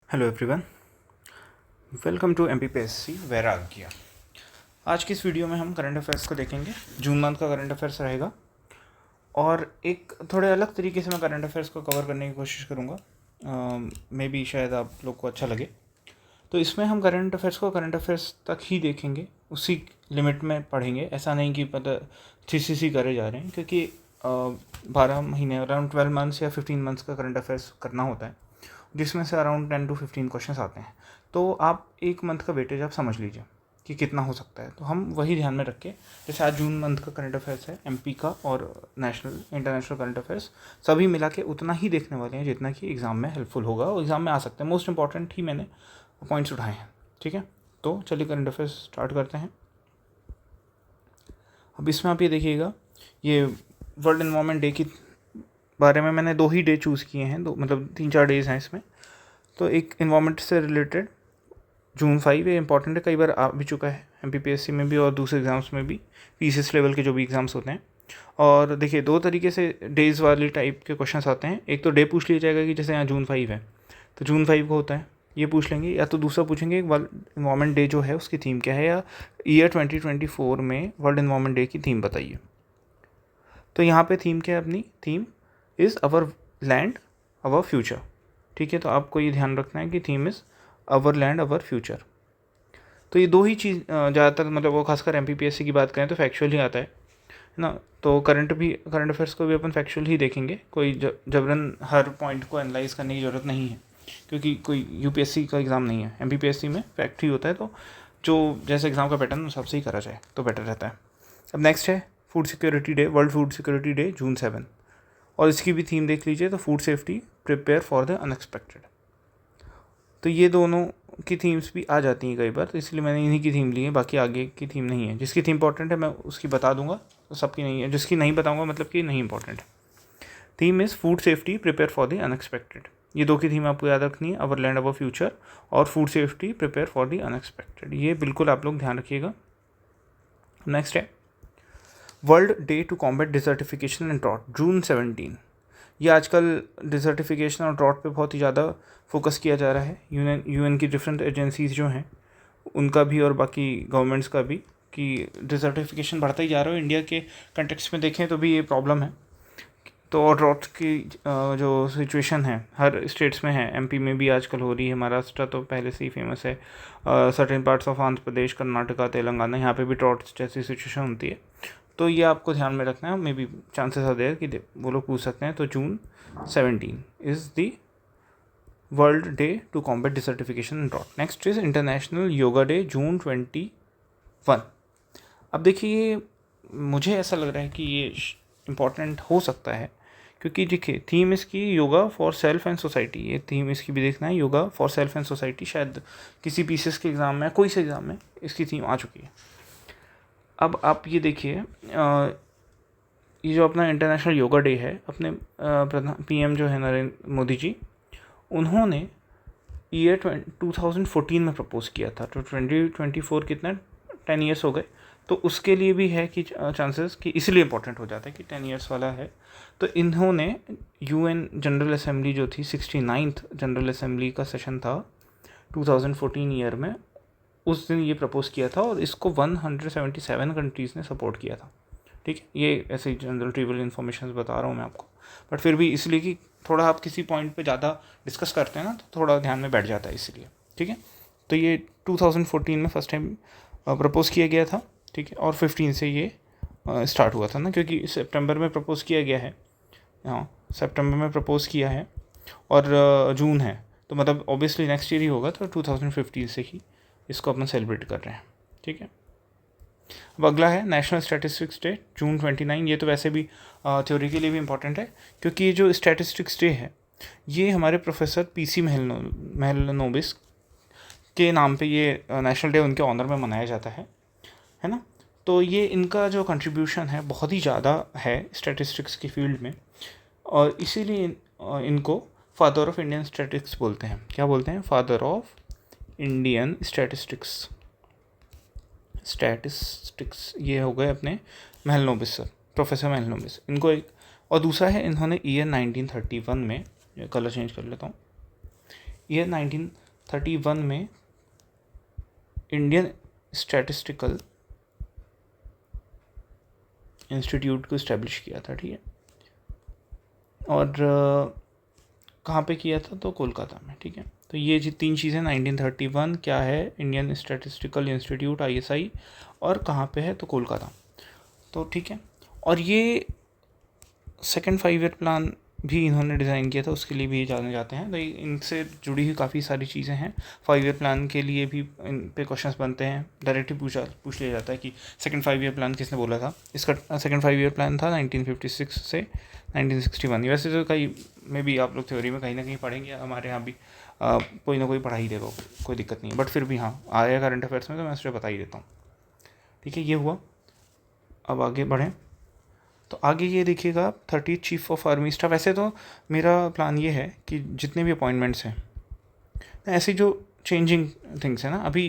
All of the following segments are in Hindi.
Hello everyone, welcome to MPPSC Vairagya. आज की इस वीडियो में हम करंट अफेयर्स को देखेंगे। जून मंथ का करंट अफेयर्स रहेगा और एक थोड़े अलग तरीके से मैं करंट अफेयर्स को कवर करने की कोशिश करूँगा। मे बी शायद आप लोग को अच्छा लगे। तो इसमें हम करंट अफेयर्स को करंट अफेयर्स तक ही देखेंगे, उसी लिमिट में पढ़ेंगे। ऐसा नहीं कि पता थीसिस करे जा रहे हैं, क्योंकि 12 महीने अराउंड 12 मंथ्स या 15 मंथ्स का करंट अफेयर्स करना होता है, जिसमें से अराउंड 10 to 15 क्वेश्चंस आते हैं। तो आप एक मंथ का वेटेज आप समझ लीजिए कि कितना हो सकता है। तो हम वही ध्यान में रख के, जैसे आज जून मंथ का करंट अफेयर्स है एमपी का और नेशनल इंटरनेशनल करंट अफेयर्स, सभी मिला के उतना ही देखने वाले हैं जितना कि एग्ज़ाम में हेल्पफुल होगा और एग्ज़ाम में आ सकते हैं। मोस्ट इंपॉर्टेंट ही मैंने पॉइंट्स उठाए हैं, ठीक है। तो चलिए करंट अफेयर्स स्टार्ट करते हैं। अब इसमें आप ये देखिएगा, ये वर्ल्ड एनवायरनमेंट डे की बारे में मैंने 2 ही डे चूज़ किए हैं, दो मतलब 3-4 डेज़ हैं इसमें। तो एक इन्वायरमेंट से रिलेटेड जून 5, ये इंपॉर्टेंट है, कई बार आ भी चुका है एमपीपीएससी में भी और दूसरे एग्ज़ाम्स में भी, पीसीएस लेवल के जो भी एग्ज़ाम्स होते हैं। और देखिए 2 तरीके से डेज़ वाली टाइप के क्वेश्चंस आते हैं। एक तो डे पूछ लिया जाएगा कि जैसे यहाँ जून 5 है तो जून 5 को होता है, ये पूछ लेंगे। या तो दूसरा पूछेंगे वर्ल्ड इन्वायरमेंट डे जो है उसकी थीम क्या है, या ईयर 2024 में वर्ल्ड इन्वायरमेंट डे की थीम बताइए। तो यहाँ पे थीम क्या है, अपनी theme is our land our future, ठीक है। तो आपको ये ध्यान रखना है कि theme is our land our future. तो ये 2 ही चीज़ ज़्यादातर, मतलब वो खासकर एमपीपीएससी की बात करें तो फैक्चुअल ही आता है ना। तो करंट अफेयर्स को भी अपन फैक्चुअल ही देखेंगे, कोई जबरन हर पॉइंट को एनालाइज करने की ज़रूरत नहीं है, क्योंकि कोई यूपीएससी का एग्ज़ाम नहीं है। एमपीपीएससी में फैक्ट ही होता है, तो जो जैसे एग्ज़ाम का पैटर्न उस हिसाब से ही करा जाए तो बेटर रहता है। अब नेक्स्ट है food security day, world food security day June 7, और इसकी भी थीम देख लीजिए, तो food safety prepare for the unexpected. तो ये दोनों की थीम्स भी आ जाती हैं कई बार, तो इसलिए मैंने इन्हीं की थीम ली है, बाकी आगे की थीम नहीं है। जिसकी थीम इंपॉर्टेंट है मैं उसकी बता दूंगा, तो सबकी नहीं है। जिसकी नहीं बताऊंगा मतलब कि नहीं इंपॉर्टेंट है। Theme is food safety prepare for the unexpected. ये 2 की थीम आपको याद रखनी है, अवर लैंड अवर फ्यूचर और food safety prepare for the unexpected. ये बिल्कुल आप लोग ध्यान रखिएगा। नेक्स्ट है world day to combat desertification and drought June 17। ये आजकल डिजर्टिफिकेशन और ड्रॉट पे बहुत ही ज़्यादा फोकस किया जा रहा है। यूएन की डिफरेंट एजेंसीज जो हैं उनका भी और बाकी गवर्नमेंट्स का भी, कि डिजर्टिफिकेशन बढ़ता ही जा रहा है। इंडिया के कंटेक्स्ट में देखें तो भी ये प्रॉब्लम है। तो और ड्रॉट की जो सिचुएशन है हर स्टेट्स में है, एमपी में भी आजकल हो रही है, महाराष्ट्र तो पहले से ही फेमस है, certain parts of Andhra Pradesh, Karnataka, Telangana, यहाँ पे भी ड्रॉट जैसी सिचुएशन होती है। तो ये आपको ध्यान में रखना है। May be chances are there कि वो लोग पूछ सकते हैं। तो June 17 is the world day to combat desertification and drought. Next is international yoga day June 21। अब देखिए, मुझे ऐसा लग रहा है कि ये इम्पॉर्टेंट हो सकता है, क्योंकि देखिए थीम इसकी yoga for self and society, ये थीम इसकी भी देखना है, yoga for self and society. शायद किसी पीसीएस के एग्ज़ाम में, कोई से एग्ज़ाम में इसकी थीम आ चुकी है। अब आप ये देखिए, ये जो अपना इंटरनेशनल योगा डे है, अपने प्रधान पीएम जो है नरेंद्र मोदी जी, उन्होंने ईयर 2014 में प्रपोज़ किया था। तो 2024 कितना 10 ईयर्स हो गए। तो उसके लिए भी है कि चांसेस कि इसलिए इम्पोर्टेंट हो जाता है कि 10 ईयर्स वाला है। तो इन्होंने यूएन जनरल असेंबली जो थी, 69th जनरल असेंबली का सेशन था 2014 ईयर में, उस दिन ये प्रपोज़ किया था और इसको 177 कंट्रीज़ ने सपोर्ट किया था, ठीक है। ये ऐसे ही जनरल ट्रिवियल इन्फॉर्मेशन बता रहा हूँ मैं आपको, बट फिर भी इसलिए कि थोड़ा आप किसी पॉइंट पे ज़्यादा डिस्कस करते हैं ना, तो थोड़ा ध्यान में बैठ जाता है, इसलिए, ठीक है। तो ये 2014 में फर्स्ट टाइम प्रपोज़ किया गया था, ठीक है। और 15 से ये स्टार्ट हुआ था ना, क्योंकि सितंबर में प्रपोज़ किया गया है, हाँ सितंबर में प्रपोज़ किया है और जून है, तो मतलब ऑब्वियसली नेक्स्ट ईयर ही होगा। तो 2015 से ही इसको अपना सेलिब्रेट कर रहे हैं, ठीक है। अब अगला है नेशनल स्टैटिस्टिक्स डे जून 29। ये तो वैसे भी थ्योरी के लिए भी इम्पॉर्टेंट है, क्योंकि ये जो स्टैटिस्टिक्स डे है ये हमारे प्रोफेसर पीसी महलनोबिस के नाम पे ये नेशनल डे उनके ऑनर में मनाया जाता है ना। तो ये इनका जो कंट्रीब्यूशन है बहुत ही ज़्यादा है स्टैटिस्टिक्स की फील्ड में, और इसीलिए इनको फादर ऑफ इंडियन स्टैटिस्टिक्स बोलते हैं। क्या बोलते हैं? Father of Indian statistics. ये हो गए अपने महलनोबिस सर, प्रोफेसर महलनोबिस। इनको एक और दूसरा है, इन्होंने ईयर 1931 में, कलर चेंज कर लेता हूँ, ये 1931 में इंडियन स्टैटिस्टिकल इंस्टीट्यूट को इस्टेब्लिश किया था, ठीक है। और कहाँ पे किया था, तो कोलकाता में, ठीक है। तो ये जी 3 चीज़ें, 1931 क्या है, इंडियन स्टैटिस्टिकल इंस्टीट्यूट ISI, और कहाँ पे है, तो कोलकाता। तो ठीक है। और ये सेकंड 5 ईयर प्लान भी इन्होंने डिज़ाइन किया था, उसके लिए भी ये जाने जाते हैं। तो इनसे जुड़ी हुई काफ़ी सारी चीज़ें हैं। 5 ईयर प्लान के लिए भी इन पे क्वेश्चंस बनते हैं, डायरेक्टली पूछ लिया जाता है कि सेकंड 5 ईयर प्लान किसने बोला था। इसका सेकंड 5 ईयर प्लान था 1956 से 1961। वैसे तो कहीं में भी आप लोग थ्योरी में कहीं ना कहीं पढ़ेंगे, हमारे यहाँ भी कोई ना कोई पढ़ा ही देगा, कोई दिक्कत नहीं है। बट फिर भी हाँ, आया करंट अफेयर्स में तो मैं उसे बता ही देता हूँ, ठीक है। ये हुआ। अब आगे बढ़ें, तो आगे ये देखिएगा 30 चीफ ऑफ आर्मी स्टाफ। वैसे तो मेरा प्लान ये है कि जितने भी अपॉइंटमेंट्स हैं, ऐसी जो चेंजिंग थिंग्स हैं ना, अभी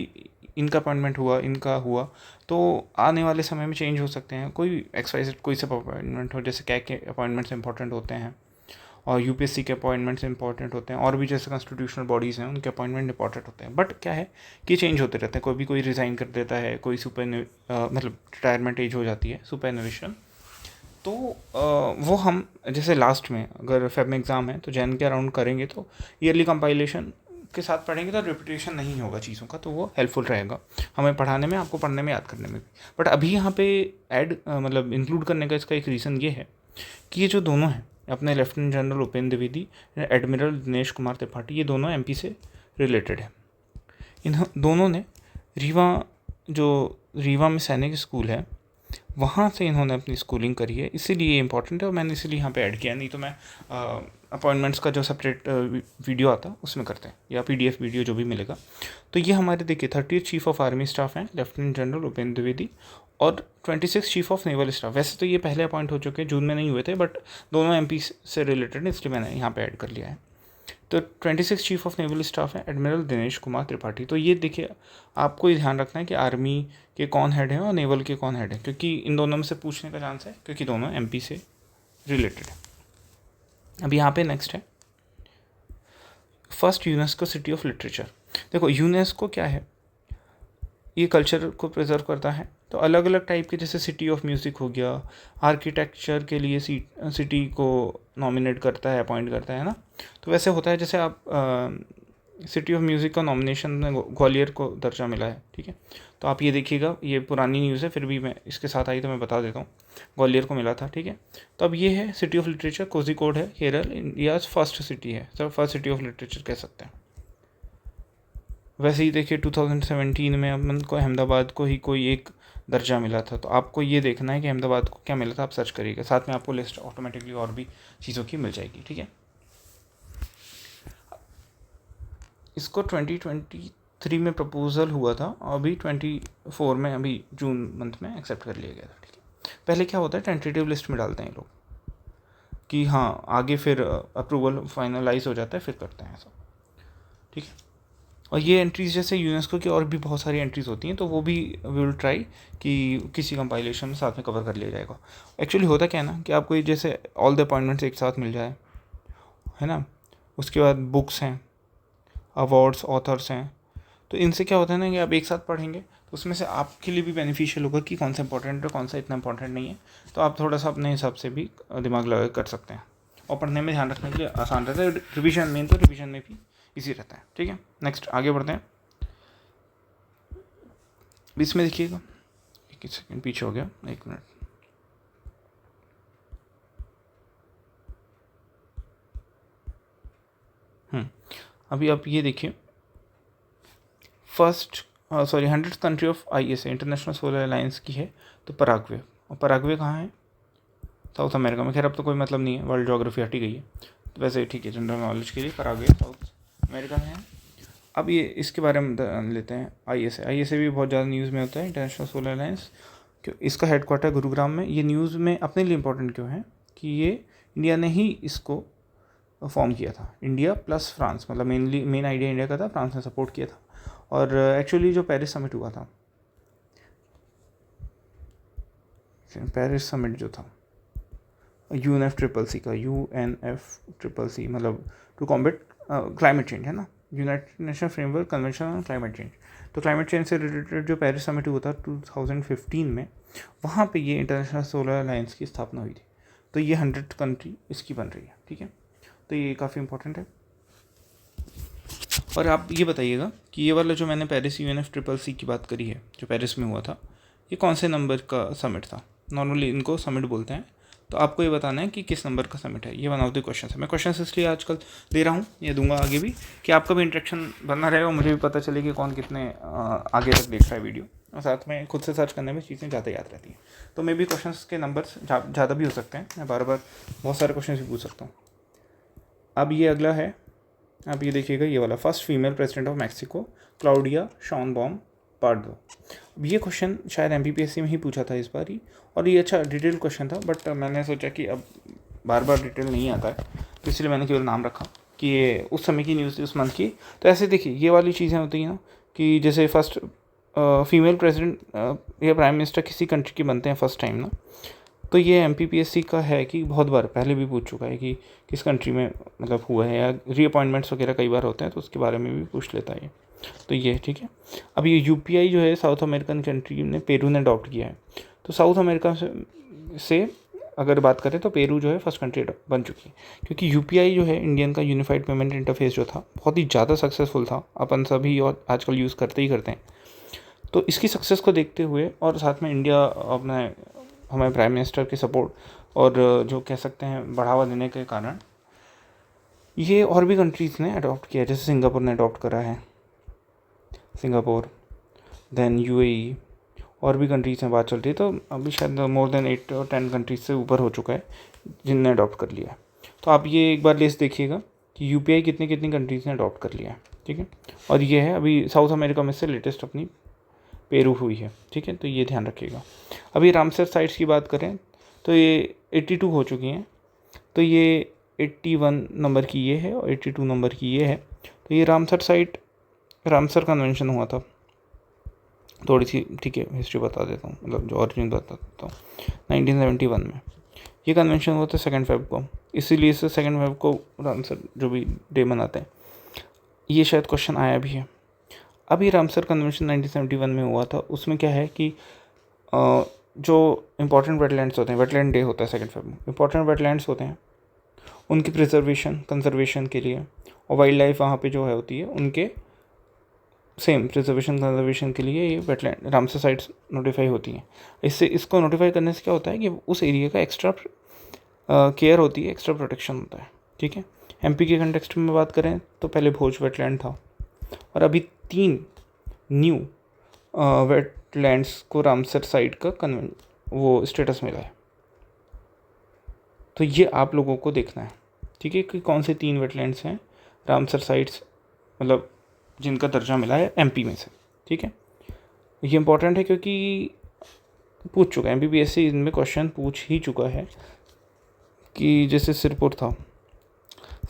इनका अपॉइंटमेंट हुआ, इनका हुआ, तो आने वाले समय में चेंज हो सकते हैं। कोई XYZ कोई सब अपॉइंटमेंट हो, जैसे कैग के अपॉइंटमेंट्स इंपॉर्टेंट होते हैं, और UPSC के अपॉइंटमेंट्स इंपॉर्टेंट होते हैं, और भी जैसे कॉन्स्टिट्यूशनल बॉडीज़ हैं उनके अपॉइंटमेंट इंपॉर्टेंट होते हैं। बट क्या है कि चेंज होते रहते हैं, कोई भी कोई रिज़ाइन कर देता है, कोई मतलब रिटायरमेंट एज हो जाती है, सुपरएनुएशन। तो वो हम जैसे लास्ट में अगर फेब में एग्ज़ाम है तो जैन के अराउंड करेंगे, तो ईयरली कंपाइलेशन के साथ पढ़ेंगे तो रिपीटेशन नहीं होगा चीज़ों का, तो वो हेल्पफुल रहेगा हमें पढ़ाने में, आपको पढ़ने में, याद करने में भी। बट अभी यहाँ पे मतलब इंक्लूड करने का इसका एक रीज़न ये है कि ये जो दोनों हैं, अपने lieutenant general Upendra Dwivedi, admiral Dinesh Kumar Tripathi, ये दोनों MP से रिलेटेड है। इन दोनों ने रीवा में सैनिक स्कूल है, वहाँ से इन्होंने अपनी स्कूलिंग करी है, इसीलिए ये इंपॉर्टेंट है। और मैंने इसीलिए यहाँ पे ऐड किया, नहीं तो मैं अपॉइंटमेंट्स का जो सेपरेट वीडियो आता उसमें करते हैं, या PDF वीडियो जो भी मिलेगा। तो ये हमारे देखिए 30 चीफ ऑफ आर्मी स्टाफ हैं, लेफ्टिनेंट जनरल उपेंद्र द्विवेदी, और 26 चीफ ऑफ नेवल स्टाफ। वैसे तो ये पहले अपॉइंट हो चुके हैं, जून में नहीं हुए थे, बट दोनों MP से रिलेटेड है, इसलिए मैंने यहाँ पर ऐड कर लिया है। तो 26 चीफ ऑफ नेवल स्टाफ है एडमिरल दिनेश कुमार त्रिपाठी। तो ये देखिए, आपको ये ध्यान रखना है कि आर्मी के कौन हेड हैं और नेवल के कौन हेड हैं, क्योंकि इन दोनों में से पूछने का चांस है, क्योंकि दोनों MP से रिलेटेड है। अब यहाँ पे नेक्स्ट है first UNESCO city of literature. देखो यूनेस्को क्या है, ये कल्चर को प्रिजर्व करता है। तो अलग अलग टाइप के, जैसे सिटी ऑफ म्यूज़िक हो गया, आर्किटेक्चर के लिए सिटी को नॉमिनेट करता है, अपॉइंट करता है ना। तो वैसे होता है, जैसे आप सिटी ऑफ म्यूज़िक का नॉमिनेशन में ग्वालियर को दर्जा मिला है, ठीक है। तो आप ये देखिएगा, ये पुरानी न्यूज़ है, फिर भी मैं इसके साथ आई तो मैं बता देता हूँ, ग्वालियर को मिला था, ठीक है। तो अब ये है सिटी ऑफ लिटरेचर, कोझिकोड है, केरल इंडियाज फर्स्ट सिटी है, तो फर्स्ट सिटी ऑफ लिटरेचर कह सकते हैं। वैसे ही देखिए 2017 में अपन को अहमदाबाद को ही कोई एक दर्जा मिला था। तो आपको ये देखना है कि अहमदाबाद को क्या मिला था, आप सर्च करिएगा, साथ में आपको लिस्ट ऑटोमेटिकली और भी चीज़ों की मिल जाएगी, ठीक है। इसको 2023 में प्रपोजल हुआ था, अभी 24 में, अभी जून मंथ में एक्सेप्ट कर लिया गया था, ठीक है। पहले क्या होता है, टेंटेटिव लिस्ट में डालते हैं लोग कि हाँ आगे फिर अप्रूवल फाइनलाइज हो जाता है, फिर करते हैं ऐसा, ठीक है। और ये एंट्रीज़ जैसे यूनेस्को की और भी बहुत सारी एंट्रीज़ होती हैं, तो वो भी वी विल ट्राई कि किसी कंपाइलेशन में साथ में कवर कर लिया जाएगा। एक्चुअली होता क्या है ना, कि आपको जैसे ऑल द अपॉइंटमेंट्स एक साथ मिल जाए, है ना। उसके बाद बुक्स हैं, अवार्ड्स, ऑथर्स हैं, तो इनसे क्या होता है ना कि आप एक साथ पढ़ेंगे तो उसमें से आपके लिए भी बेनिफिशियल होगा कि कौन सा इंपॉर्टेंट है, कौन सा इतना इंपॉर्टेंट नहीं है। तो आप थोड़ा सा अपने हिसाब से भी दिमाग लगा कर सकते हैं, और पढ़ने में ध्यान रखने के लिए आसान रहता है। रिवीजन मेन, तो रिवीजन में भी इजी रहता है, ठीक है। नेक्स्ट आगे बढ़ते हैं। इसमें देखिएगा, एक सेकंड पीछे हो गया, 1 मिनट। अभी आप ये देखिए, 100th country of ISA international solar alliance की है तो पराग्वे। और पराग्वे कहाँ है, साउथ अमेरिका में। खैर अब तो कोई मतलब नहीं है, वर्ल्ड ज्योग्राफी हटी गई है, तो वैसे ठीक है, जनरल नॉलेज के लिए पराग्वे साउथ अमेरिका में है। अब ये इसके बारे में लेते हैं। ISA भी बहुत ज़्यादा न्यूज़ में होता है, इंटरनेशनल सोलर अलायंस। क्यों इसका हेडक्वार्टर गुरुग्राम में। ये न्यूज़ में अपने लिए इंपॉर्टेंट क्यों है कि ये इंडिया ने ही इसको फॉर्म किया था, इंडिया प्लस फ्रांस, मतलब मेन आइडिया इंडिया का था, फ्रांस ने सपोर्ट किया था। और एक्चुअली जो पेरिस समिट हुआ था, पेरिस समिट जो था UNFCCC का, UNFCCC मतलब टू कॉम्बेट क्लाइमेट चेंज, है ना। United nation framework convention on climate change. तो क्लाइमेट चेंज से रिलेटेड जो पेरिस समिट हुआ था 2015 में, वहाँ पे ये इंटरनेशनल सोलर अलायंस की स्थापना हुई थी। तो ये 100 कंट्री इसकी बन रही है, ठीक है। तो ये काफ़ी इंपॉर्टेंट है। और आप ये बताइएगा कि ये वाला जो मैंने पेरिस UNFCCC की बात करी है, जो पेरिस में हुआ था, ये कौन से नंबर का समिट था। नॉर्मली इनको समिट बोलते हैं। तो आपको ये बताना है कि किस नंबर का समिट है। ये वन ऑफ द क्वेश्चन है। मैं क्वेश्चन इसलिए आजकल दे रहा हूँ, ये दूंगा आगे भी, कि आपका भी इंटरेक्शन बनना रहेगा और मुझे भी पता चले कि कौन कितने आगे तक देख रहा है वीडियो, और साथ में खुद से सर्च करने में चीज़ें ज़्यादा याद रहती हैं। तो मे भी क्वेश्चन के नंबर्स ज़्यादा भी हो सकते हैं, मैं बार बार बहुत सारे क्वेश्चन भी पूछ सकता हूँ। अब ये अगला है, आप ये देखिएगा, ये वाला, first female president of Mexico Claudia Sheinbaum Pardo. अब ये क्वेश्चन शायद MPPSC में ही पूछा था इस बार ही, और ये अच्छा डिटेल क्वेश्चन था, बट मैंने सोचा कि अब बार बार डिटेल नहीं आता है, तो इसलिए मैंने केवल नाम रखा कि ये उस समय की न्यूज़ थी, उस मंथ की। तो ऐसे देखिए, ये वाली चीज़ें होती हैं ना, कि जैसे फर्स्ट फीमेल प्रेसिडेंट या प्राइम मिनिस्टर किसी कंट्री के बनते हैं फर्स्ट टाइम ना, तो ये MPPSC का है कि बहुत बार पहले भी पूछ चुका है कि किस कंट्री में मतलब हुआ है, या रीअपॉइंटमेंट्स वगैरह कई बार होते हैं, तो उसके बारे में भी पूछ लेता है ये। तो ये ठीक है। अब ये UPI जो है, साउथ अमेरिकन कंट्री ने, पेरू ने अडॉप्ट किया है। तो साउथ अमेरिका से अगर बात करें तो पेरू जो है फर्स्ट कंट्री बन चुकी है, क्योंकि UPI जो है, इंडियन का यूनिफाइड पेमेंट इंटरफेस जो था, बहुत ही ज़्यादा सक्सेसफुल था। अपन सभी और आजकल यूज़ करते ही करते हैं। तो इसकी सक्सेस को देखते हुए, और साथ में इंडिया अपना हमारे प्राइम मिनिस्टर के सपोर्ट और जो कह सकते हैं बढ़ावा देने के कारण, ये और भी कंट्रीज़ ने अडॉप्ट किया है। जैसे सिंगापुर ने अडॉप्ट करा है, सिंगापुर, देन UAE, और भी कंट्रीज़ में बात चल रही है। तो अभी शायद मोर देन 8 और 10 कंट्रीज से ऊपर हो चुका है जिनने अडॉप्ट कर लिया है। तो आप ये एक बार लिस्ट देखिएगा कि UPI कितनी कितनी कंट्रीज़ ने अडॉप्ट कर लिया है, ठीक है। और ये है अभी साउथ अमेरिका में से लेटेस्ट अपनी पेरू हुई है, ठीक है। तो ये ध्यान रखिएगा। अभी रामसर साइट्स की बात करें तो ये 82 हो चुकी हैं। तो ये 81 नंबर की ये है और 82 नंबर की ये है। तो ये रामसर साइट, रामसर कन्वेंशन हुआ था। थोड़ी सी ठीक है हिस्ट्री बता देता हूँ, मतलब जो ओरिजिन बता देता हूँ। 1971 में ये कन्वेंशन हुआ था 2 फेब को, इसीलिए इसे 2 फेब को रामसर जो भी डे मनाते हैं। ये शायद क्वेश्चन आया भी है। अभी रामसर कन्वेंशन 1971 में हुआ था। उसमें क्या है कि जो इम्पोर्टेंट वेटलैंड्स होते हैं, वेटलैंड डे होता है 2 फेब में, इम्पोर्टेंट वेटलैंड्स होते हैं, उनकी प्रिजर्वेशन कंजर्वेशन के लिए, और वाइल्ड लाइफ वहाँ पे जो है होती है, उनके सेम प्रिजर्वेशन कंजर्वेशन के लिए ये वेटलैंड रामसर साइट्स नोटिफाई होती हैं। इससे इसको नोटिफाई करने से क्या होता है कि उस एरिया का एक्स्ट्रा केयर होती है, एक्स्ट्रा प्रोटेक्शन होता है, ठीक है। MP के कंटेक्स्ट में बात करें तो पहले भोज वेटलैंड था, और अभी 3 न्यू वेटलैंड्स को रामसर साइट का वो स्टेटस मिला है। तो ये आप लोगों को देखना है, ठीक है, कि कौन से 3 वेटलैंड्स हैं रामसर साइट्स, मतलब जिनका दर्जा मिला है MP में से, ठीक है। ये इंपॉर्टेंट है क्योंकि पूछ चुका है MPPSC, इनमें क्वेश्चन पूछ ही चुका है कि जैसे सिरपुर था,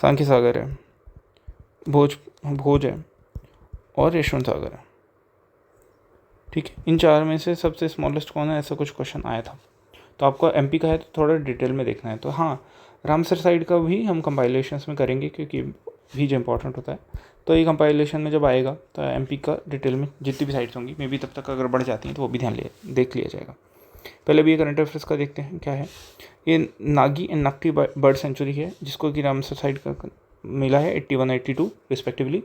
सांकी सागर है, भोज है, और यशवंत सागर है, ठीक है। इन 4 में से सबसे स्मॉलेस्ट कौन है, ऐसा कुछ क्वेश्चन आया था। तो आपको MP का है तो थोड़ा डिटेल में देखना है। तो हाँ, रामसर साइड का भी हम कंपाइलेशंस में करेंगे, क्योंकि भी जो इंपॉर्टेंट होता है। तो ये कंपाइलेशन में जब आएगा तो MP का डिटेल में जितनी भी साइट्स होंगी, मे बी तब तक अगर बढ़ जाती हैं तो वो भी देख लिया जाएगा। पहले भी ये करंट अफेयर्स का देखते हैं क्या है। ये Nagi and Nakti bird sanctuary है, जिसको कि रामसर साइड का मिला है 81 82 रिस्पेक्टिवली।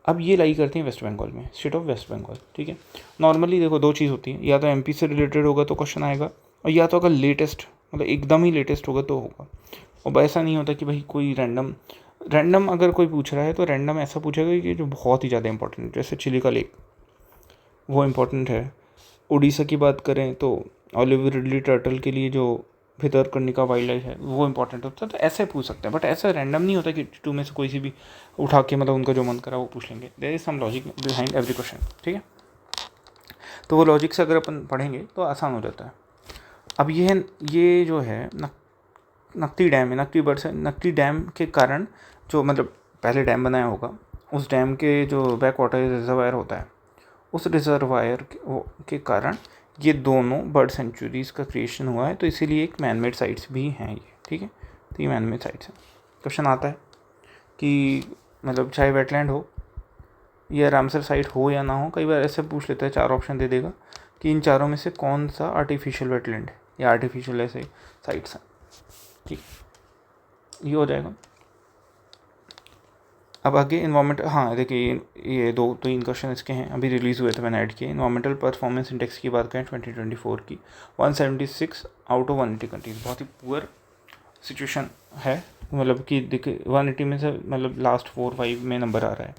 अब ये लाई करती हैं वेस्ट बंगाल में, स्टेट ऑफ वेस्ट बंगाल, ठीक है। नॉर्मली देखो 2 चीज़ होती है, या तो MP से रिलेटेड होगा तो क्वेश्चन आएगा, और या तो अगर लेटेस्ट, मतलब एकदम ही लेटेस्ट होगा तो होगा। और ऐसा नहीं होता कि भाई कोई रैंडम अगर कोई पूछ रहा है तो रैंडम ऐसा पूछेगा कि जो बहुत ही ज़्यादा इंपॉर्टेंट है, जैसे चिलिका लेक, वो इम्पोर्टेंट है। उड़ीसा की बात करें तो ऑलिव रिडली टर्टल के लिए जो भितरकनिका वाइल्ड लाइफ है वो इंपॉर्टेंट होता है। तो ऐसे पूछ सकते हैं, बट ऐसा रैंडम नहीं होता कि 2 में से कोई सी भी उठा के मतलब उनका जो मन करा वो पूछ लेंगे। There is some logic behind every question, ठीक है। तो वो लॉजिक से अगर अपन पढ़ेंगे तो आसान हो जाता है। अब ये जो है नकटी डैम है, नकटी बर्ड से नकटी डैम के कारण जो मतलब पहले डैम बनाया होगा, उस डैम के जो बैक वाटर रिजर्वायर होता है, उस रिजर्वायर के कारण ये दोनों बर्ड सेंचुरीज़ का क्रिएशन हुआ है। तो इसीलिए एक मैनमेड साइट्स भी हैं ये, ठीक है। तो ये मैनमेड साइट्स हैं। क्वेश्चन आता है कि मतलब चाहे वेटलैंड हो ये रामसर साइट हो या ना हो, कई बार ऐसे पूछ लेता है, 4 ऑप्शन दे देगा कि इन चारों में से कौन सा आर्टिफिशियल वेटलैंड है या आर्टिफिशियल ऐसे साइट्स हैं। ठीक, ये हो जाएगा। अब आगे इन्वायरमेंट, हाँ देखिए ये 2-3 क्वेश्चन इसके हैं, अभी रिलीज़ हुए थे, मैंने ऐड किए। इन्वायरमेंटल परफॉर्मेंस इंडेक्स की बात करें 2024 की, 176 आउट ऑफ 180 कंट्रीज, बहुत ही पुअर सिचुएशन है। मतलब कि देखिए 180 में से मतलब लास्ट 4-5 में नंबर आ रहा है।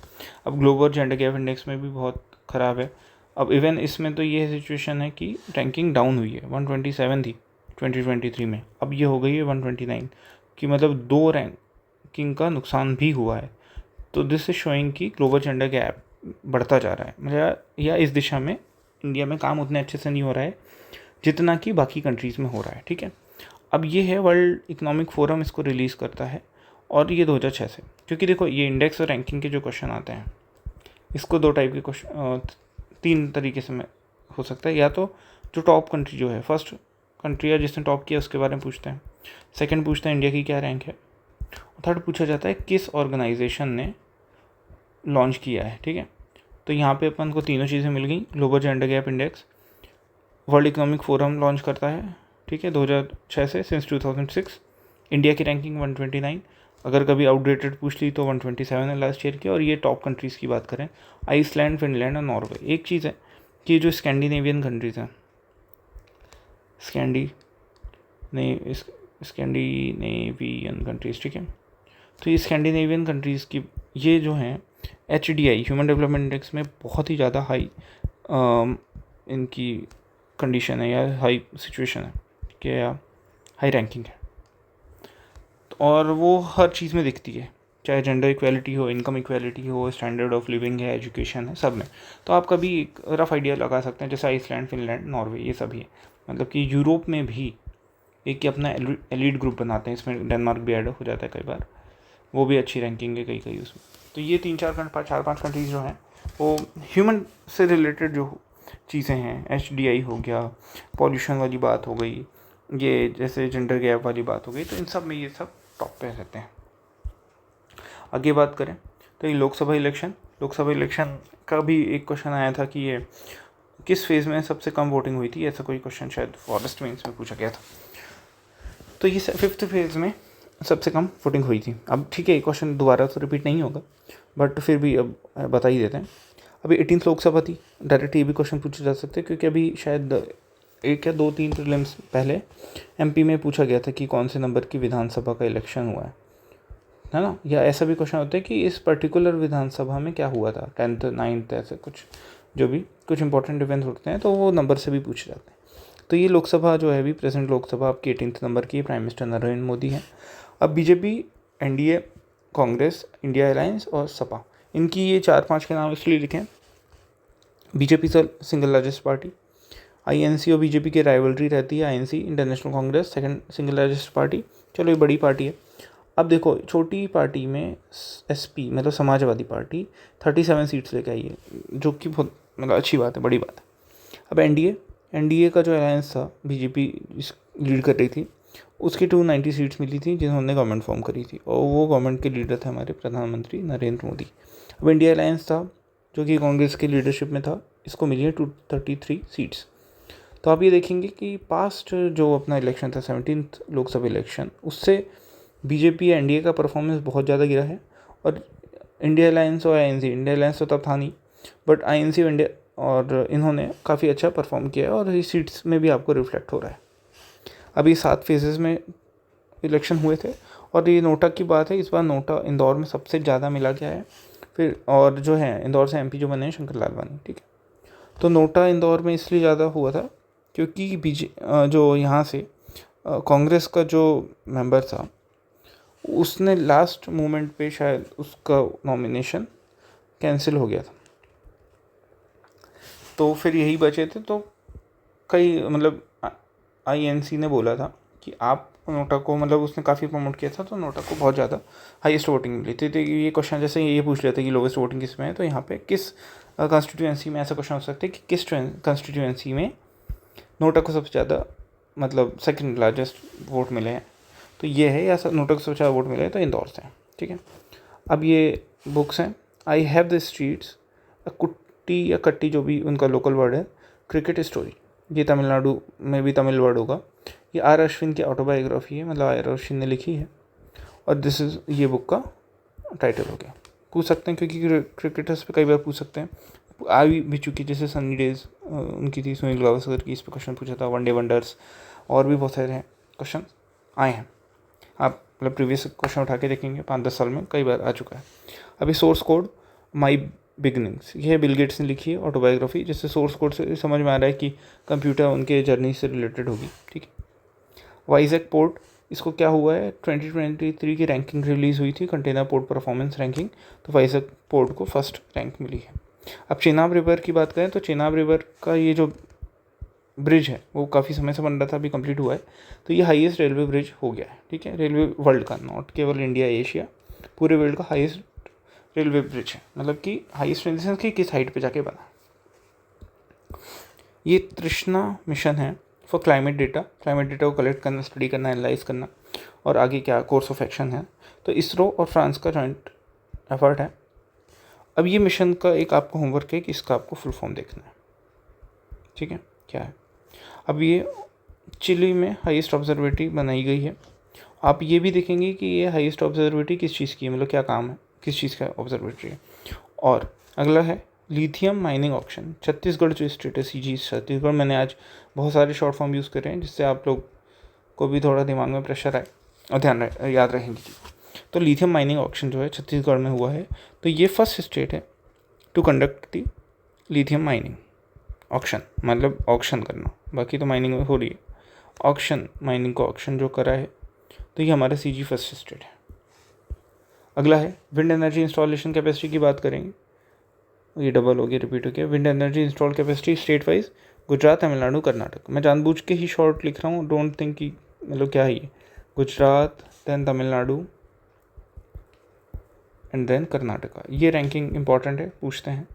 अब ग्लोबल जेंडर गैप इंडेक्स में भी बहुत ख़राब है। अब इवन इसमें तो ये सिचुएशन है कि रैंकिंग डाउन हुई है, 127 थी 2023 में, अब ये हो गई है 129 कि मतलब 2 रैंकिंग का नुकसान भी हुआ है। तो दिस इज शोइंग कि ग्लोबल जेंडर गैप बढ़ता जा रहा है, मतलब या इस दिशा में इंडिया में काम उतने अच्छे से नहीं हो रहा है जितना कि बाकी कंट्रीज़ में हो रहा है। ठीक है, अब ये है वर्ल्ड इकोनॉमिक फोरम इसको रिलीज़ करता है और ये 2006 से, क्योंकि देखो ये इंडेक्स और रैंकिंग के जो क्वेश्चन आते हैं इसको 2 टाइप के क्वेश्चन, 3 तरीके से में हो सकता है। या तो जो टॉप कंट्री जो है, फर्स्ट कंट्री है जिसने टॉप किया उसके बारे में पूछते हैं, सेकंड पूछते हैं इंडिया की क्या रैंक है, थर्ड पूछा जाता है किस ऑर्गेनाइजेशन ने लॉन्च किया है। ठीक है, तो यहाँ पे अपन को तीनों चीज़ें मिल गई। Global gender gap index world economic forum launch करता है, ठीक है, 2006 से, सिंस 2006। इंडिया की रैंकिंग 129, अगर कभी आउटडेटेड पूछ ली तो 127 है लास्ट ईयर की। और ये टॉप कंट्रीज़ की बात करें, आइसलैंड, फिनलैंड और नॉर्वे। एक चीज़ है कि जो स्कैंडिनेवियन कंट्रीज़ हैं, स्कैंडिनेवियन कंट्रीज़, ठीक है, तो ये स्कैंडिनेवियन कंट्रीज़ की ये जो हैं HDI ह्यूमन डेवलपमेंट इंडेक्स में बहुत ही ज़्यादा हाई इनकी कंडीशन है या हाई सिचुएशन है कि या हाई रैंकिंग है, और वो हर चीज़ में दिखती है, चाहे जेंडर इक्वालिटी हो, इनकम इक्वालिटी हो, स्टैंडर्ड ऑफ लिविंग है, एजुकेशन है, सब में। तो आप कभी एक रफ आइडिया लगा सकते हैं, जैसे आइसलैंड, फिनलैंड, नॉर्वे, ये सभी है। मतलब कि यूरोप में भी एक ही अपना एलीट ग्रुप बनाते हैं, इसमें डेनमार्क भी ऐड हो जाता है कई बार, वो भी अच्छी रैंकिंग है कई उसमें। तो ये 4-5 कंट्रीज़ जो हैं वो ह्यूमन से रिलेटेड जो चीज़ें हैं, HDI हो गया, पॉल्यूशन वाली बात हो गई, ये जैसे जेंडर गैप वाली बात हो गई, तो इन सब में ये सब टॉप पे रहते हैं। आगे बात करें तो ये लोकसभा इलेक्शन का भी एक क्वेश्चन आया था कि ये किस फेज़ में सबसे कम वोटिंग हुई थी, ऐसा कोई क्वेश्चन शायद फॉरेस्ट मेंस में पूछा गया था। तो ये 5th फेज़ में सबसे कम वोटिंग हुई थी। अब ठीक है, ये क्वेश्चन दोबारा तो रिपीट नहीं होगा, बट फिर भी अब बता ही देते हैं। अभी 18th लोकसभा थी, डायरेक्ट ये भी क्वेश्चन पूछे जा सकते हैं, क्योंकि अभी शायद 1 या 2-3 प्रीलिम्स पहले MP में पूछा गया था कि कौन से नंबर की विधानसभा का इलेक्शन हुआ है ना। या ऐसा भी क्वेश्चन होता है कि इस पर्टिकुलर विधानसभा में क्या हुआ था, 10th 9th, ऐसे कुछ जो भी कुछ इंपॉर्टेंट इवेंट्स होते हैं तो वो नंबर से भी पूछे जाते हैं। तो ये लोकसभा जो है अभी प्रेजेंट लोकसभा आपकी 18th नंबर की, प्राइम मिनिस्टर नरेंद्र मोदी हैं। अब BJP, NDA, Congress, India alliance और सपा, इनकी ये 4-5 के नाम इसलिए लिखें। BJP single largest party, INC और BJP की राइवलरी रहती है, INC international Congress second single largest party, चलो ये बड़ी पार्टी है। अब देखो छोटी पार्टी में SP मतलब समाजवादी पार्टी 37 सीट्स लेके आई है, जो कि बहुत मतलब अच्छी बात है, बड़ी बात है। अब NDA का जो अलायंस था, BJP लीड कर रही थी, उसकी 290 सीट्स मिली थी जिन्होंने गवर्नमेंट फॉर्म करी थी, और वो गवर्नमेंट के लीडर थे हमारे प्रधानमंत्री नरेंद्र मोदी। अब इंडिया अलायंस था जो कि कांग्रेस की लीडरशिप में था, इसको मिली है 233 सीट्स। तो आप ये देखेंगे कि पास्ट जो अपना इलेक्शन था 17th लोकसभा इलेक्शन, उससे BJP या NDA का परफॉर्मेंस बहुत ज़्यादा गिरा है। और इंडिया अलायंस और इंडिया अलायंस तो तब था नहीं, बट INC और इंडिया और इन्होंने काफ़ी अच्छा परफॉर्म किया है, और इस सीट्स में भी आपको रिफ्लेक्ट हो रहा है। अभी 7 फेजेज़ में इलेक्शन हुए थे, और ये नोटा की बात है, इस बार नोटा इंदौर में सबसे ज़्यादा मिला गया है। फिर और जो है इंदौर से MP जो बने हैं शंकर लालवानी, ठीक है। तो नोटा इंदौर में इसलिए ज़्यादा हुआ था क्योंकि जो यहाँ से कांग्रेस का जो मेंबर था उसने लास्ट मोमेंट पे शायद उसका नॉमिनेशन कैंसिल हो गया था, तो फिर यही बचे थे। तो कई मतलब INC ने बोला था कि आप नोटा को, मतलब उसने काफ़ी प्रमोट किया था, तो नोटा को बहुत ज़्यादा हाईएस्ट वोटिंग मिली थी। तो ये क्वेश्चन जैसे ये पूछ लेते कि लोवेस्ट वोटिंग किस में है, तो यहाँ पे किस कॉन्स्टिट्यूएंसी में, ऐसा क्वेश्चन हो सकता है कि किस कॉन्स्टिट्यूएंसी में नोटा को सबसे ज़्यादा मतलब सेकंड लार्जेस्ट वोट मिले हैं, तो ये है, या नोटा को सबसे ज़्यादा वोट मिले हैं तो इंदौर से हैं, ठीक है। अब ये बुक्स हैं, आई हैव द स्ट्रीट्स कुट्टी या कट्टी जो भी उनका लोकल वर्ड है, क्रिकेट स्टोरी, ये तमिलनाडु में भी तमिल वर्ड होगा। ये आर अश्विन की ऑटोबायोग्राफी है, मतलब आर अश्विन ने लिखी है, और दिस इज़ ये बुक का टाइटल हो गया। पूछ सकते हैं क्योंकि क्रिकेटर्स पे कई बार पूछ सकते हैं, आ भी चुकी, जैसे सनी डेज उनकी थी, सुनील गावस्कर की, इस पर क्वेश्चन पूछा था, वनडे वंडर्स, और भी बहुत सारे हैं क्वेश्चन आए हैं। आप मतलब प्रीवियस क्वेश्चन उठा के देखेंगे 5-10 साल में कई बार आ चुका है। अभी सोर्स कोड माई बिगनिंग्स, ये बिल गेट्स ने लिखी है ऑटोबायोग्राफी, जिससे सोर्स कोड से समझ में आ रहा है कि कंप्यूटर उनके जर्नी से रिलेटेड होगी, ठीक है। वाइजैक पोर्ट, इसको क्या हुआ है, 2023 की रैंकिंग रिलीज़ हुई थी, कंटेनर पोर्ट परफॉर्मेंस रैंकिंग, तो वाइजैक पोर्ट को फर्स्ट रैंक मिली है। अब चेनाब रिवर की बात करें तो चेनाब रिवर का ये जो ब्रिज है वो काफ़ी समय से बन रहा था, अभी कंप्लीट हुआ है, तो ये हाईएस्ट रेलवे ब्रिज हो गया है, ठीक है। रेलवे वर्ल्ड का, नॉट केवल इंडिया एशिया, पूरे वर्ल्ड का हाईएस्ट रेलवे ब्रिज है, मतलब कि हाईएस्ट इन द सेंस कि किस हाइट पे जाके बना। ये तृष्णा मिशन है फॉर क्लाइमेट डेटा को कलेक्ट करना, स्टडी करना, एनालाइज करना, और आगे क्या कोर्स ऑफ एक्शन है, तो इसरो और फ्रांस का जॉइंट एफर्ट है। अब ये मिशन का एक आपको होमवर्क है कि इसका आपको फुल फॉर्म देखना है, ठीक है, क्या है। अब ये चिली में हाईएस्ट ऑब्जर्वेटरी बनाई गई है। आप ये भी देखेंगे कि ये हाईएस्ट ऑब्जर्वेटरी किस चीज़ की है, मतलब क्या काम है, किस चीज़ का ऑब्जर्वेटरी है। और अगला है लिथियम माइनिंग ऑक्शन, छत्तीसगढ़ जो स्टेट है, सीजी छत्तीसगढ़, मैंने आज बहुत सारे शॉर्ट फॉर्म यूज़ करे हैं जिससे आप लोग को भी थोड़ा दिमाग में प्रेशर आए और याद रहेंगी। तो लिथियम माइनिंग ऑक्शन जो है छत्तीसगढ़ में हुआ है, तो ये फर्स्ट स्टेट है to conduct the lithium mining auction, मतलब ऑक्शन करना, बाकी तो माइनिंग हो रही है, ऑक्शन माइनिंग को ऑक्शन जो करा है, तो ये हमारा सीजी फर्स्ट स्टेट है। अगला है विंड एनर्जी इंस्टॉलेशन कैपेसिटी की बात करेंगे, ये डबल हो गया, रिपीट हो गया। Wind energy install capacity state wise Gujarat, Tamil Nadu, Karnataka. मैं जानबूझ के ही शॉर्ट लिख रहा हूँ, डोंट थिंक कि मतलब क्या है ये, Gujarat then Tamil Nadu and then Karnataka. ये रैंकिंग इंपॉर्टेंट है, पूछते हैं,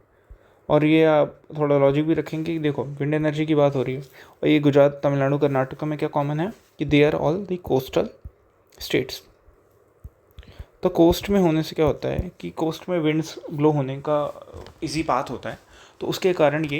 और ये आप थोड़ा लॉजिक भी रखेंगे कि देखो विंड एनर्जी की बात हो रही है, और ये गुजरात, तमिलनाडु, कर्नाटका में क्या कॉमन है कि they are all the coastal states. तो कोस्ट में होने से क्या होता है कि कोस्ट में विंड्स ब्लो होने का इजी पाथ होता है, तो उसके कारण ये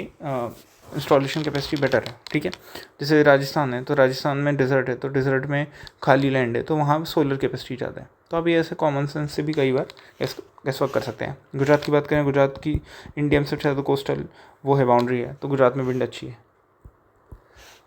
इंस्टॉलेशन कैपेसिटी बेटर है, ठीक है। जैसे राजस्थान है, तो राजस्थान में डिज़र्ट है, तो डिज़र्ट में खाली लैंड है, तो वहाँ सोलर कैपेसिटी ज़्यादा है। तो आप ये ऐसे कॉमन सेंस से भी कई बार गैस वर्क कर सकते हैं। गुजरात की बात करें, गुजरात की इंडिया में सबसे ज़्यादा कोस्टल वो है, बाउंड्री है, तो गुजरात में विंड अच्छी है।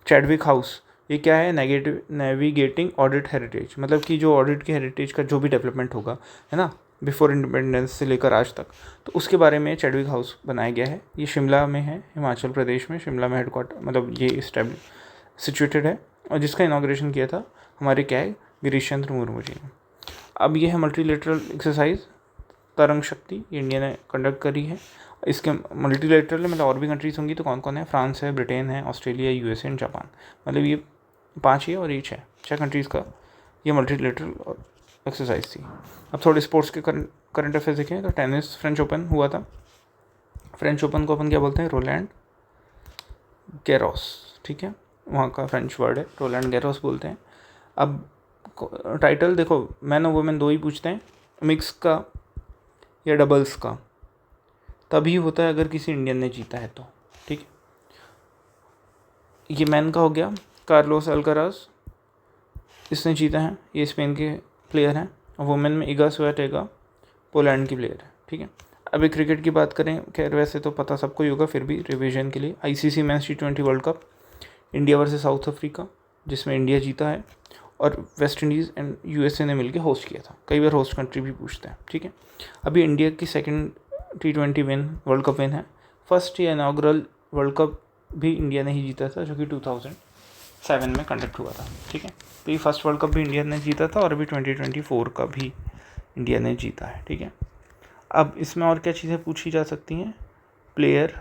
चैडविक हाउस, ये क्या है, नेविगेटिंग ऑडिट हेरिटेज, मतलब कि जो ऑडिट की हेरिटेज का जो भी डेवलपमेंट होगा, है ना, बिफोर इंडिपेंडेंस से लेकर आज तक, तो उसके बारे में चैडविक हाउस बनाया गया है। ये शिमला में है, हिमाचल प्रदेश में, शिमला में हेडक्वार्टर, मतलब ये सिचुएटेड है, और जिसका इनाग्रेशन किया था हमारे क्या है, गिरीश चंद्र मुर्मू जी ने। अब ये है मल्टीलेटरल एक्सरसाइज तरंग शक्ति, ये इंडिया ने कंडक्ट करी है। इसके मल्टीलेटरल मतलब और भी कंट्रीज होंगी, तो कौन कौन है, फ्रांस है, ब्रिटेन है, ऑस्ट्रेलिया, यूएसए एंड जापान, मतलब ये 5 ही और ये 6 कंट्रीज़ का ये मल्टीलेटरल एक्सरसाइज थी। अब थोड़े स्पोर्ट्स के करंट अफेयर्स देखें तो टेनिस फ्रेंच ओपन हुआ था। फ्रेंच ओपन को अपन क्या बोलते हैं, रोलैंड गैरोस, ठीक है, वहाँ का फ्रेंच वर्ड है, रोलैंड गैरोस बोलते हैं। अब टाइटल देखो, मैन और वुमेन दो ही पूछते हैं, मिक्स का या डबल्स का तभी होता है अगर किसी इंडियन ने जीता है तो, ठीक है। ये मैन का हो गया, कार्लोस अल्काराज, इसने जीता है, ये स्पेन के प्लेयर हैं, और वुमेन में इगा स्विएटेका, पोलैंड की प्लेयर है, ठीक है। अभी क्रिकेट की बात करें, खैर वैसे तो पता सबको ही होगा, फिर भी रिवीजन के लिए, ICC men's T20 world cup, India versus south Africa, जिसमें इंडिया जीता है, और वेस्ट इंडीज़ एंड यूएसए ने मिलकर होस्ट किया था। कई बार होस्ट कंट्री भी पूछते हैं, ठीक है। अभी इंडिया की second T20 world cup win है। फर्स्ट या इनाग्रल वर्ल्ड कप भी इंडिया ने ही जीता था, जो कि 2007 में कंडक्ट हुआ था, ठीक है। तो ये फर्स्ट वर्ल्ड कप भी इंडिया ने जीता था, और अभी 2024 का भी इंडिया ने जीता है, ठीक है। अब इसमें और क्या चीज़ें पूछी जा सकती हैं, प्लेयर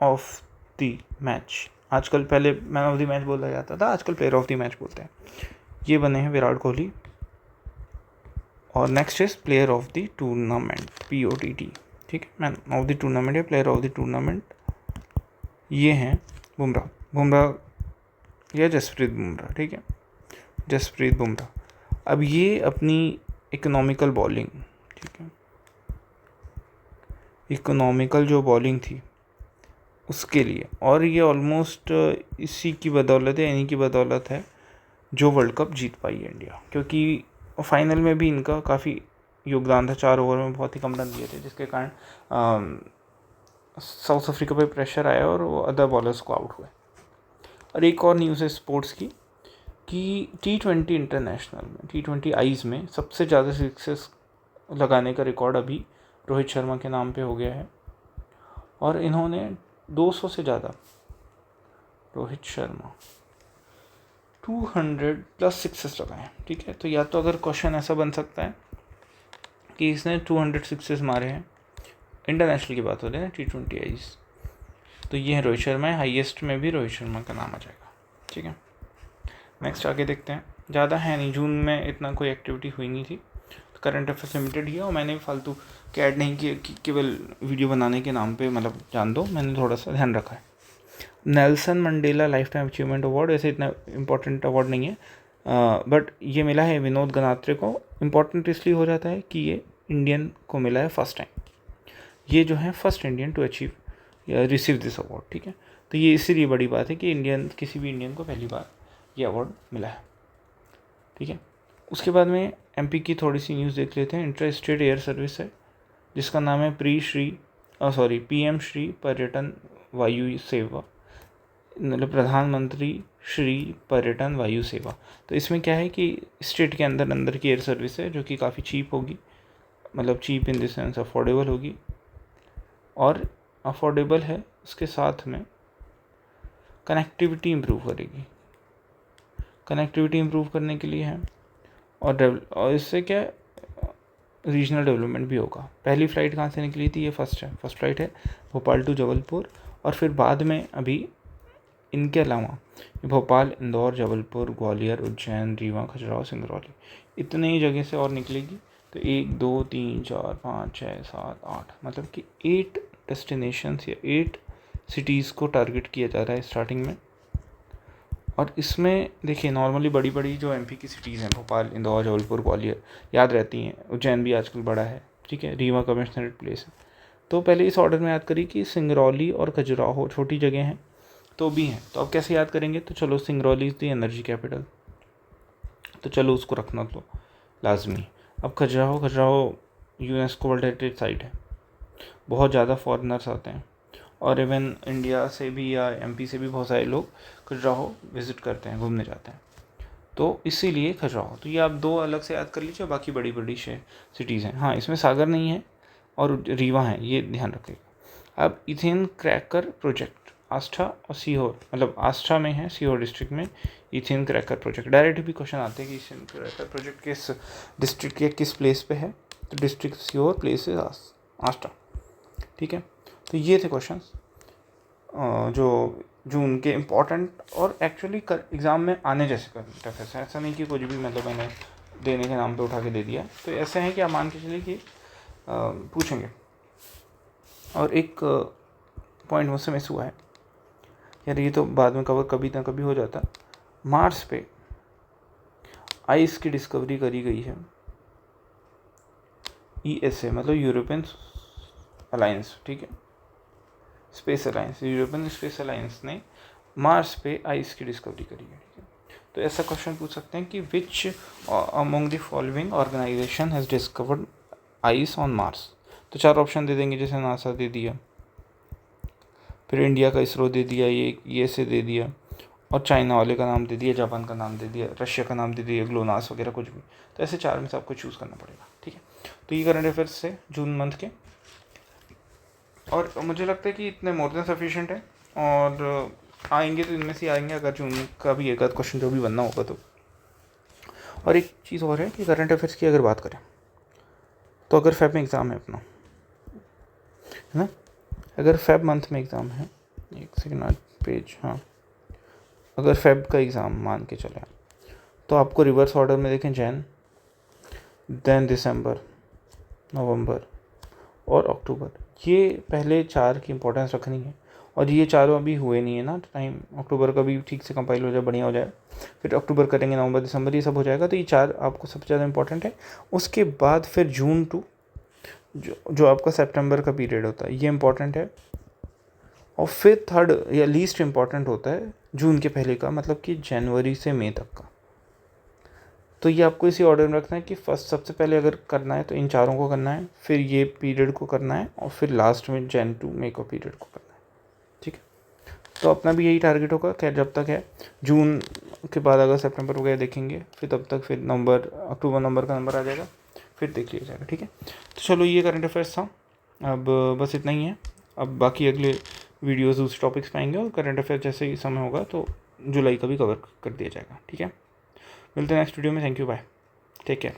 ऑफ द मैच, आजकल पहले मैन ऑफ द मैच बोला जाता था, आजकल प्लेयर ऑफ द मैच बोलते हैं। ये बने हैं विराट कोहली, और next is player of the tournament, POTT, ठीक है। मैन ऑफ द टूर्नामेंट या प्लेयर ऑफ द टूर्नामेंट ये हैं बुमराह या जसप्रीत बुमराह, ठीक है, जसप्रीत बुमराह। अब ये अपनी इकोनॉमिकल बॉलिंग, ठीक है, इकोनॉमिकल जो बॉलिंग थी उसके लिए, और ये ऑलमोस्ट इसी की बदौलत है, इन्हीं की बदौलत है जो वर्ल्ड कप जीत पाई है इंडिया, क्योंकि फाइनल में भी इनका काफ़ी योगदान था। 4 ओवर में बहुत ही कम रन दिए थे, जिसके कारण साउथ अफ्रीका पे प्रेशर आया और वो अदर बॉलर्स को आउट हुए। और एक और न्यूज़ है स्पोर्ट्स की कि T20 इंटरनेशनल में, T20 आईज़ में सबसे ज़्यादा सिक्सेस लगाने का रिकॉर्ड अभी रोहित शर्मा के नाम पे हो गया है, और इन्होंने 200 से ज़्यादा, रोहित शर्मा 200+ सिक्सेस लगाए। ठीक है, तो या तो अगर क्वेश्चन ऐसा बन सकता है कि इसने 200 सिक्सेस मारे हैं, इंटरनेशनल की बात हो रही है ना, T20 आईज़, तो ये है रोहित शर्मा है, हाईएस्ट में भी रोहित शर्मा का नाम आ जाएगा। ठीक है, नेक्स्ट आगे देखते हैं। ज़्यादा है नहीं, जून में इतना कोई एक्टिविटी हुई नहीं थी, तो करंट अफेयर्स लिमिटेड ही है, और मैंने फालतू के ऐड नहीं किए कि केवल वीडियो बनाने के नाम पे मतलब जान दो, मैंने थोड़ा सा ध्यान रखा है। Nelson Mandela life time achievement award ऐसे इतना इम्पोर्टेंट अवार्ड नहीं है, बट ये मिला है विनोद गनात्रे को। इम्पोर्टेंट इसलिए हो जाता है कि ये इंडियन को मिला है फर्स्ट टाइम, ये जो है first Indian to achieve receive this award. ठीक है, तो ये इसीलिए बड़ी बात है कि किसी भी इंडियन को पहली बार ये अवार्ड मिला है। ठीक है, उसके बाद में एमपी की थोड़ी सी न्यूज़ देख लेते हैं। इंटर स्टेट एयर सर्विस है जिसका नाम है पीएम श्री पर्यटन वायु सेवा, मतलब प्रधानमंत्री श्री पर्यटन वायु सेवा। तो इसमें क्या है कि स्टेट के अंदर की एयर सर्विस है जो कि काफ़ी चीप होगी, मतलब cheap in the sense affordable होगी, और अफोर्डेबल है उसके साथ में कनेक्टिविटी इम्प्रूव करेगी। कनेक्टिविटी इम्प्रूव करने के लिए है, और इससे क्या रीजनल डेवलपमेंट भी होगा। पहली फ़्लाइट कहाँ से निकली थी, ये फर्स्ट फ़्लाइट है भोपाल टू जबलपुर, और फिर बाद में अभी इनके अलावा भोपाल, इंदौर, जबलपुर, ग्वालियर, उज्जैन, रीवा, खजुराहो, सिंगरौली, इतने ही जगह से और निकलेगी। तो 1 2 3 4 5 6 7 8, मतलब कि 8 डेस्टिनेशंस या 8 सिटीज़ को टारगेट किया जा रहा है स्टार्टिंग में। और इसमें देखिए नॉर्मली बड़ी बड़ी जो एमपी की सिटीज़ हैं, भोपाल, इंदौर, जबलपुर, ग्वालियर, याद रहती हैं। उज्जैन भी आजकल बड़ा है। ठीक है, रीवा कमिश्नरेट प्लेस है। तो पहले इस ऑर्डर में याद करिए कि सिंगरौली और खजुराहो छोटी जगह हैं तो भी हैं, तो अब कैसे याद करेंगे, तो चलो Singrauli is the energy capital, तो चलो उसको रखना तो लाजमी। अब Khajuraho UNESCO world heritage site है, बहुत ज़्यादा फॉरेनर्स आते हैं, और इवन इंडिया से भी या एमपी से भी बहुत सारे लोग खजुराहो विज़िट करते हैं, घूमने जाते हैं, तो इसीलिए खजुराहो। तो ये आप 2 अलग से याद कर लीजिए, बाकी बड़ी बड़ी सिटीज़ हैं। हाँ, इसमें सागर नहीं है और रीवा है, ये ध्यान रखिएगा। अब इथेन क्रैकर प्रोजेक्ट आस्था और सीहोर, मतलब आस्था में है, सीहोर डिस्ट्रिक्ट में इथेन क्रैकर प्रोजेक्ट। डायरेक्ट भी क्वेश्चन आते हैं कि इथेन क्रैकर प्रोजेक्ट किस डिस्ट्रिक्ट के किस प्लेस पे है, तो डिस्ट्रिक्ट सीहोर, प्लेस इज आस्था। ठीक है, तो ये थे क्वेश्चंस जो जून के इम्पॉर्टेंट और एक्चुअली एग्ज़ाम में आने जैसे करंट अफेयर्स हैं। ऐसा नहीं कि कुछ भी मतलब मैंने देने के नाम पे उठा के दे दिया, तो ऐसे हैं कि आप मान के चलिए कि पूछेंगे। और एक पॉइंट मुझसे मिस हुआ है यार, ये तो बाद में कवर कभी ना कभी हो जाता। मार्स पे आइस की डिस्कवरी करी गई है, ESA मतलब यूरोपियन अलायंस। ठीक है, space alliance, European space alliance ने मार्स पे आइस की डिस्कवरी करी है। ठीक है, तो ऐसा क्वेश्चन पूछ सकते हैं कि which among the following organisation has discovered ice on Mars. तो 4 ऑप्शन दे देंगे, जैसे नासा दे दिया, फिर इंडिया का इसरो दे दिया, ये ESA दे दिया, और चाइना वाले का नाम दे दिया, जापान का नाम दे दिया, रशिया का नाम दे दिया, ग्लोनास वगैरह कुछ भी। तो ऐसे 4 में से आपको चूज़ करना पड़ेगा। ठीक है, तो ये करंट अफेयर्स से जून मंथ के, और मुझे लगता है कि इतने मोर देन सफिशिएंट है, और आएंगे तो इनमें से आएंगे अगर जून का भी एक आध क्वेश्चन जो भी बनना होगा तो। और एक चीज़ और है कि करंट अफेयर्स की अगर बात करें तो अगर फेब में एग्ज़ाम है अपना, है ना, अगर फेब मंथ में एग्ज़ाम है, एक सेकेंड पेज, हाँ, अगर फेब का एग्ज़ाम मान के चले तो आपको रिवर्स ऑर्डर में देखें, जैन, देन दिसंबर, नवंबर और अक्टूबर, ये पहले 4 की इंपॉर्टेंस रखनी है। और ये चारों अभी हुए नहीं है ना, टाइम अक्टूबर का भी ठीक से कंपाइल हो जाए, बढ़िया हो जाए, फिर अक्टूबर करेंगे, नवंबर, दिसंबर, ये सब हो जाएगा। तो ये 4 आपको सबसे ज़्यादा इंपॉर्टेंट है। उसके बाद फिर जून टू जो आपका सितंबर का पीरियड होता है, ये इम्पॉर्टेंट है। और फिर थर्ड या लीस्ट इम्पॉर्टेंट होता है जून के पहले का, मतलब कि जनवरी से मई तक का। तो ये आपको इसी ऑर्डर में रखना है कि फर्स्ट सबसे पहले अगर करना है तो इन चारों को करना है, फिर ये पीरियड को करना है, और फिर लास्ट में जन टू मई को पीरियड को करना है। ठीक है, तो अपना भी यही टारगेट होगा कि जब तक है जून के बाद अगर सितंबर वगैरह देखेंगे, फिर तब तक फिर अक्टूबर नवंबर का नंबर आ जाएगा, फिर देख लिया जाएगा। ठीक है, तो चलो ये करंट अफेयर्स था, अब बस इतना ही है। अब बाकी अगले वीडियोस दूसरे टॉपिक्स पे आएंगे, और करंट अफेयर जैसे ही समय होगा तो जुलाई का भी कवर कर दिया जाएगा। ठीक है, मिलते हैं नेक्स्ट वीडियो में। Thank you, bye, take care.